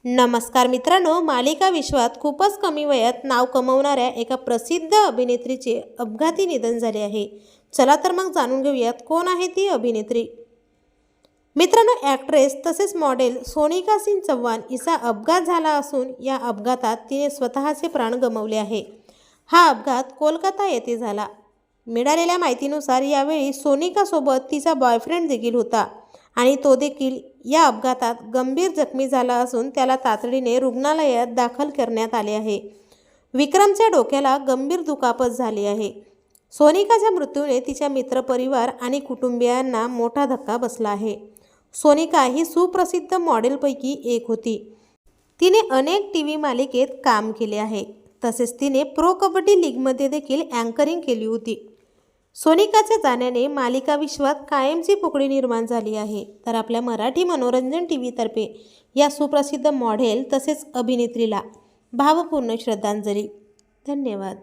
नमस्कार मित्रांनो, मालिका विश्वात खूपच कमी वयात नाव कमावणाऱ्या एका प्रसिद्ध अभिनेत्रीचे अपघाती निधन झाले आहे. चला तर मग जाणून घेऊयात कोण आहे ती अभिनेत्री. मित्रांनो, ॲक्ट्रेस तसेच मॉडेल सोनिका सिंह चौहान हिचा अपघात झाला असून या अपघातात तिने स्वतःचे प्राण गमावले आहे. हा अपघात कोलकाता येथे झाला. मिळालेल्या माहितीनुसार यावेळी सोनिकासोबत तिचा बॉयफ्रेंड देखील होता आणि तो देखील या अपघातात गंभीर जखमी झाला असून त्याला तातडीने रुग्णालयात दाखल करण्यात आले आहे. विक्रमच्या डोक्याला गंभीर दुखापत झाली आहे. सोनिकाच्या मृत्यूने तिच्या मित्रपरिवार आणि कुटुंबियांना मोठा धक्का बसला आहे. सोनिका ही सुप्रसिद्ध मॉडेलपैकी एक होती. तिने अनेक टीव्ही मालिकेत काम केले आहे. तसेच तिने प्रो कबड्डी लीगमध्ये देखील अँकरिंग केली होती. सोनिकाच्या जाण्याने मालिका विश्वात कायमची पोकळी निर्माण झाली आहे. तर आपल्या मराठी मनोरंजन टीव्हीतर्फे या सुप्रसिद्ध मॉडेल तसेच अभिनेत्रीला भावपूर्ण श्रद्धांजली. धन्यवाद.